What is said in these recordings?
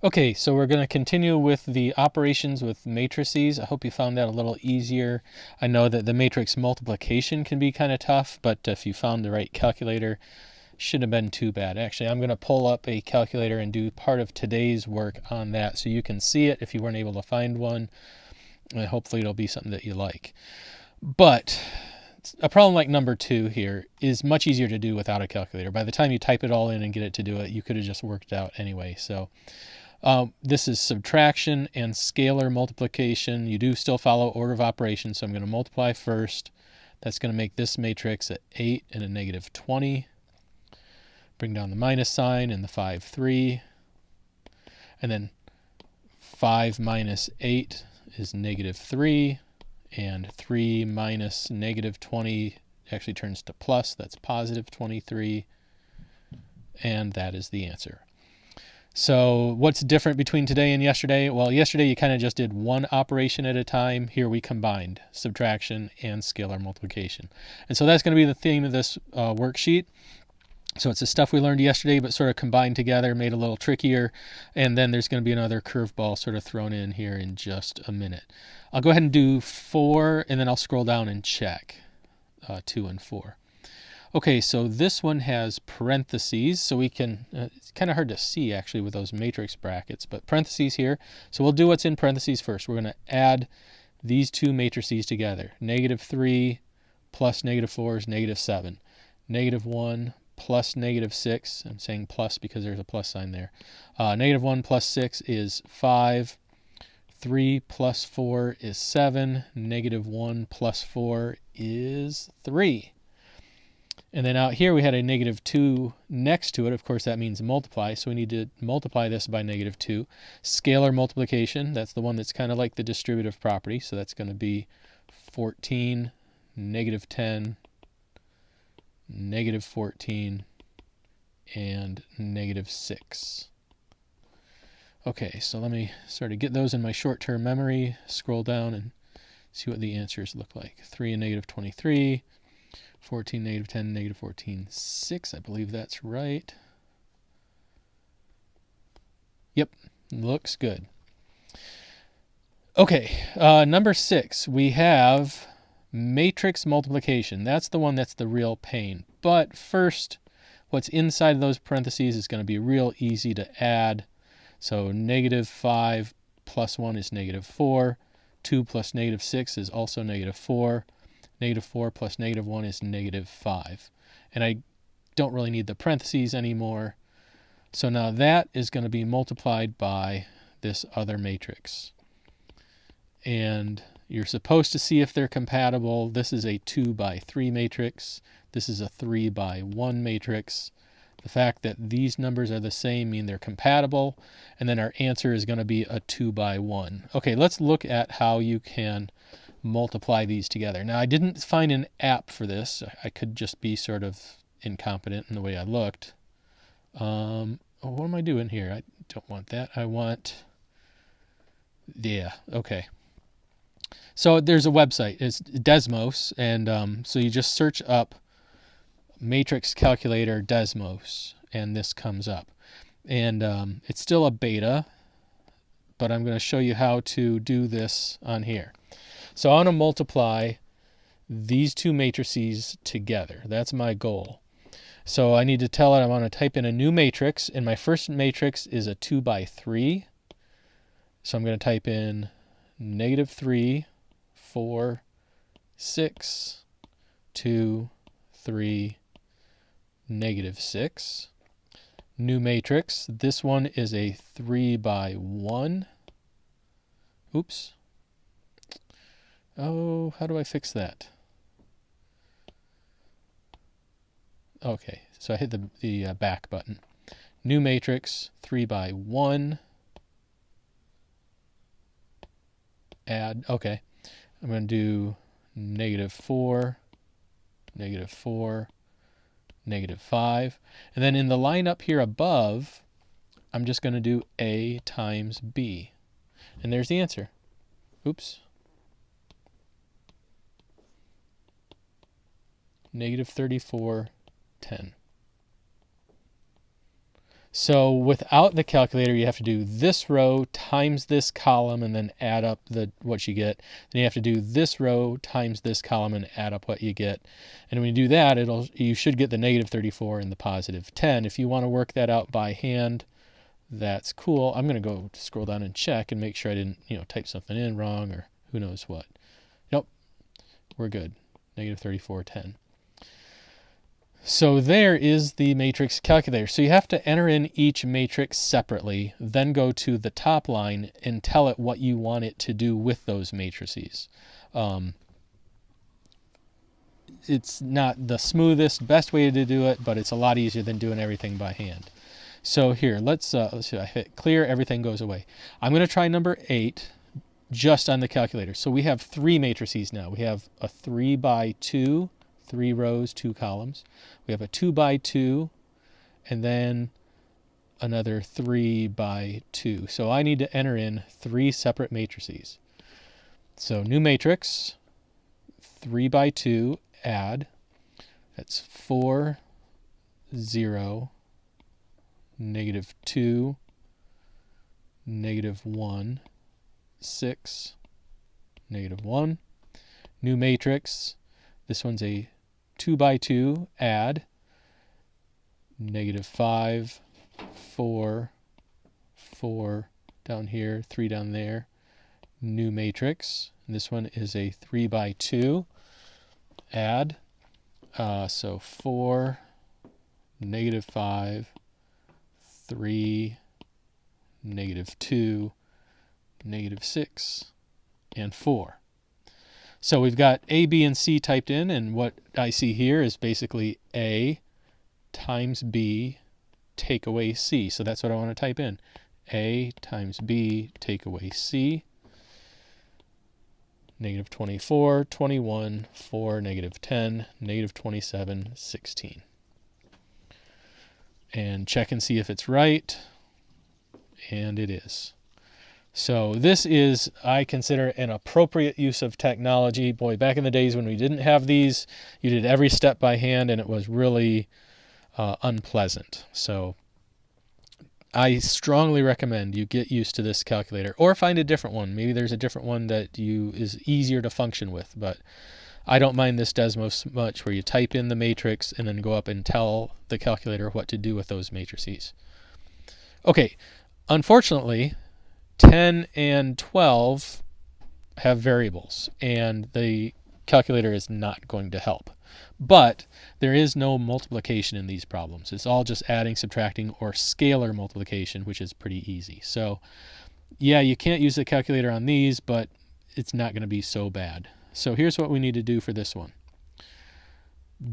Okay, so we're going to continue with the operations with matrices. I hope you found that a little easier. I know that the matrix multiplication can be kind of tough, but if you found the right calculator, shouldn't have been too bad. Actually, I'm going to pull up a calculator and do part of today's work on that so you can see it if you weren't able to find one. And hopefully it'll be something that you like. But a problem like number 2 here is much easier to do without a calculator. By the time you type it all in and get it to do it, you could have just worked it out anyway. So this is subtraction and scalar multiplication. You do still follow order of operations, so I'm going to multiply first. That's going to make this matrix an 8 and a negative 20. Bring down the minus sign and the 5, 3. And then 5 minus 8 is negative 3. And 3 minus negative 20 actually turns to plus. That's positive 23. And that is the answer. So what's different between today and yesterday? Well, yesterday you kind of just did one operation at a time. Here we combined subtraction and scalar multiplication. And so that's going to be the theme of this worksheet. So it's the stuff we learned yesterday, but sort of combined together, made a little trickier. And then there's going to be another curveball sort of thrown in here in just a minute. I'll go ahead and do 4, and then I'll scroll down and check 2 and 4. Okay, so this one has parentheses, so we can, it's kind of hard to see actually with those matrix brackets, but parentheses here. So we'll do what's in parentheses first. We're going to add these two matrices together. Negative 3 plus negative 4 is negative 7. Negative 1 plus negative 6, I'm saying plus because there's a plus sign there. Negative 1 plus 6 is 5. 3 plus 4 is 7. Negative 1 plus 4 is 3. And then out here we had a negative 2 next to it. Of course, that means multiply, so we need to multiply this by negative 2. Scalar multiplication, that's the one that's kind of like the distributive property, so that's going to be 14, negative 10, negative 14, and negative 6. Okay, so let me sort of get those in my short-term memory, scroll down and see what the answers look like. 3 and negative 23. 14, negative 10, negative 14, 6. I believe that's right. Yep, looks good. Okay, number 6, we have matrix multiplication. That's the one that's the real pain. But first, what's inside of those parentheses is going to be real easy to add. So negative 5 plus 1 is negative 4. 2 plus negative 6 is also negative 4. Negative 4 plus negative 1 is negative 5. And I don't really need the parentheses anymore. So now that is going to be multiplied by this other matrix. And you're supposed to see if they're compatible. This is a 2 by 3 matrix. This is a 3 by 1 matrix. The fact that these numbers are the same mean they're compatible. And then our answer is going to be a 2 by 1. Okay, let's look at how you can multiply these together. Now, I didn't find an app for this. I could just be sort of incompetent in the way I looked. What am I doing here? I don't want that. I want, yeah, okay. So there's a website. It's Desmos, and so you just search up matrix calculator Desmos, and this comes up. And it's still a beta, but I'm going to show you how to do this on here. So I want to multiply these two matrices together. That's my goal. So I need to tell it I want to type in a new matrix, and my first matrix is a 2 by 3. So I'm going to type in negative 3, 4, 6, 2, 3, negative 6. New matrix. This one is a 3 by 1. Oops. Oh, how do I fix that? Okay, so I hit the back button. New matrix, 3 by 1. Add, okay. I'm going to do negative 4, negative 4, negative 5. And then in the line up here above, I'm just going to do A times B. And there's the answer. Oops. Negative 34, 10. So without the calculator, you have to do this row times this column and then add up what you get. Then you have to do this row times this column and add up what you get. And when you do that, you should get the negative 34 and the positive 10. If you want to work that out by hand, that's cool. I'm going to go scroll down and check and make sure I didn't, type something in wrong or who knows what. Nope, we're good. Negative 34, 10. So there is the matrix calculator. So you have to enter in each matrix separately, then go to the top line and tell it what you want it to do with those matrices. It's not the smoothest, best way to do it, but it's a lot easier than doing everything by hand. So here, let's see, I hit clear, everything goes away. I'm going to try number 8 just on the calculator. So we have 3 matrices now. We have a 3 by 2, 3 rows, 2 columns. We have a 2 by 2, and then another 3 by 2. So I need to enter in 3 separate matrices. So new matrix, 3 by 2, add. That's 4, 0, negative 2, negative 1, 6, negative 1. New matrix, this one's a 2 by 2, add, negative 5, 4, 4 down here, 3 down there. New matrix, and this one is a 3 by 2, add, so 4, negative 5, 3, negative 2, negative 6, and 4. So we've got A, B, and C typed in, and what I see here is basically A times B take away C. So that's what I want to type in. A times B take away C. Negative 24, 21, 4, negative 10, negative 27, 16. And check and see if it's right. And it is. So this is, I consider, an appropriate use of technology. Boy, back in the days when we didn't have these, you did every step by hand, and it was really unpleasant. So I strongly recommend you get used to this calculator, or find a different one. Maybe there's a different one that is easier to function with, but I don't mind this Desmos much, where you type in the matrix and then go up and tell the calculator what to do with those matrices. Okay, unfortunately, 10 and 12 have variables, and the calculator is not going to help. But there is no multiplication in these problems. It's all just adding, subtracting, or scalar multiplication, which is pretty easy. So yeah, you can't use the calculator on these, but it's not going to be so bad. So here's what we need to do for this one.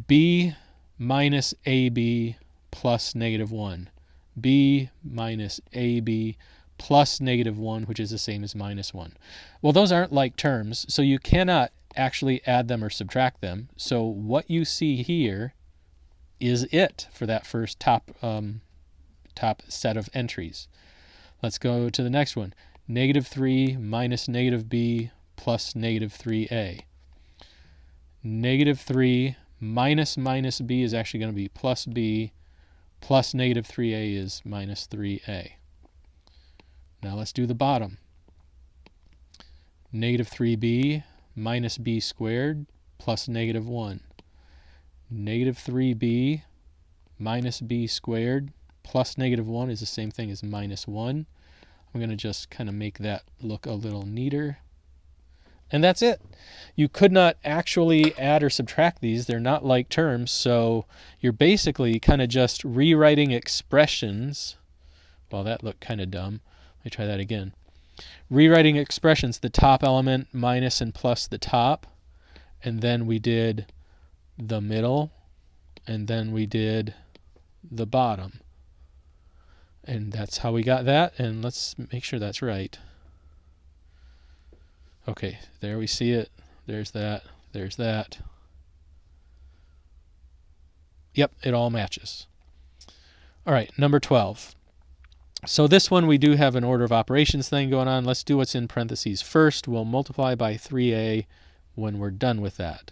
B minus AB plus negative 1. B minus AB plus negative 1, which is the same as minus 1. Well, those aren't like terms, so you cannot actually add them or subtract them. So what you see here is it for that first top set of entries. Let's go to the next one. Negative 3 minus negative B plus negative 3A. Negative 3 minus minus B is actually going to be plus B, plus negative 3A is minus 3A. Now let's do the bottom. Negative 3B minus B squared plus negative 1. Negative 3B minus B squared plus negative 1 is the same thing as minus 1. I'm going to just kind of make that look a little neater. And that's it. You could not actually add or subtract these. They're not like terms, so you're basically kind of just rewriting expressions. Well, that looked kind of dumb. Let me try that again. Rewriting expressions, the top element minus and plus the top, and then we did the middle, and then we did the bottom. And that's how we got that, and let's make sure that's right. Okay, there we see it. There's that. There's that. Yep, it all matches. All right, number 12. So this one we do have an order of operations thing going on. Let's do what's in parentheses first. We'll multiply by 3a when we're done with that.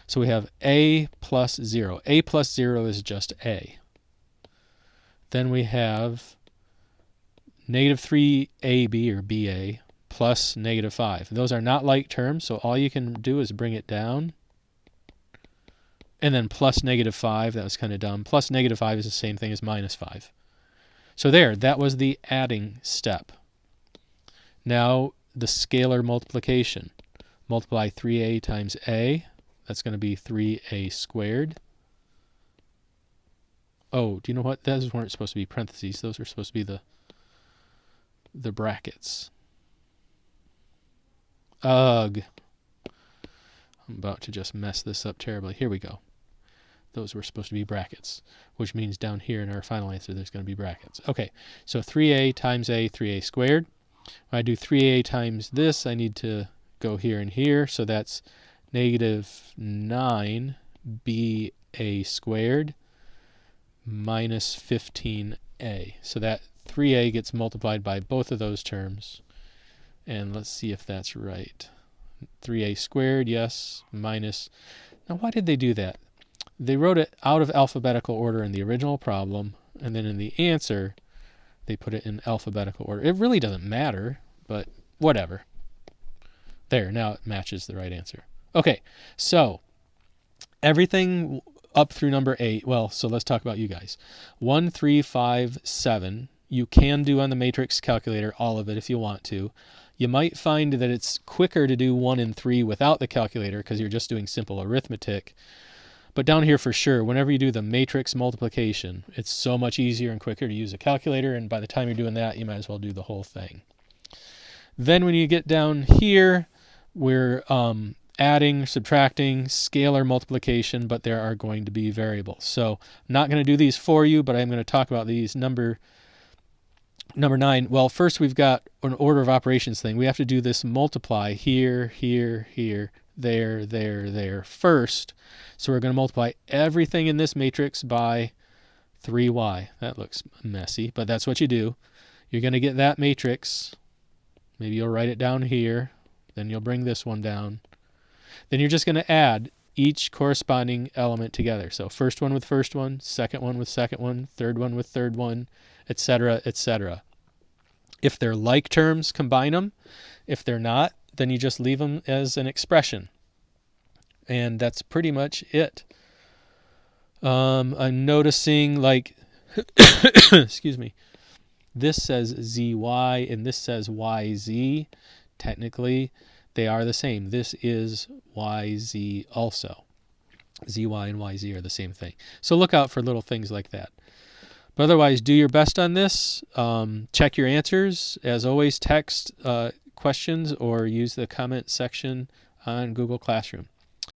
So we have a plus 0. A plus 0 is just a. Then we have negative 3ab or ba plus negative 5. Those are not like terms, so all you can do is bring it down. And then plus negative 5, that was kind of dumb. Plus negative 5 is the same thing as minus 5. So there, that was the adding step. Now the scalar multiplication. Multiply 3a times a. That's going to be 3a squared. Oh, do you know what? Those weren't supposed to be parentheses. Those were supposed to be the brackets. Ugh. I'm about to just mess this up terribly. Here we go. Those were supposed to be brackets, which means down here in our final answer there's going to be brackets. Okay, so 3a times a, 3a squared. When I do 3a times this, I need to go here and here, so that's negative 9ba squared minus 15a. So that 3a gets multiplied by both of those terms. And let's see if that's right. 3a squared, yes, minus... Now, why did they do that? They wrote it out of alphabetical order in the original problem, and then in the answer, they put it in alphabetical order. It really doesn't matter, but whatever. There, now it matches the right answer. Okay, so everything up through number 8, well, so let's talk about you guys. 1, 3, 5, 7, you can do on the matrix calculator, all of it if you want to. You might find that it's quicker to do 1 and 3 without the calculator because you're just doing simple arithmetic. But down here for sure, whenever you do the matrix multiplication, it's so much easier and quicker to use a calculator, and by the time you're doing that, you might as well do the whole thing. Then when you get down here, we're adding, subtracting, scalar multiplication, but there are going to be variables. So I'm not going to do these for you, but I'm going to talk about these. Number 9, well, first we've got an order of operations thing. We have to do this multiply here, here, here, there, there, there first. So we're going to multiply everything in this matrix by 3y. That looks messy, but that's what you do. You're going to get that matrix. Maybe you'll write it down here. Then you'll bring this one down. Then you're just going to add each corresponding element together. So first one with first one, second one with second one, third one with third one, etc., etc. If they're like terms, combine them. If they're not, then you just leave them as an expression. And that's pretty much it. I'm noticing, like, excuse me, this says zy and this says yz. Technically, they are the same. This is yz also. Zy and yz are the same thing. So look out for little things like that. But otherwise, do your best on this. Check your answers. As always, text questions or use the comment section on Google Classroom.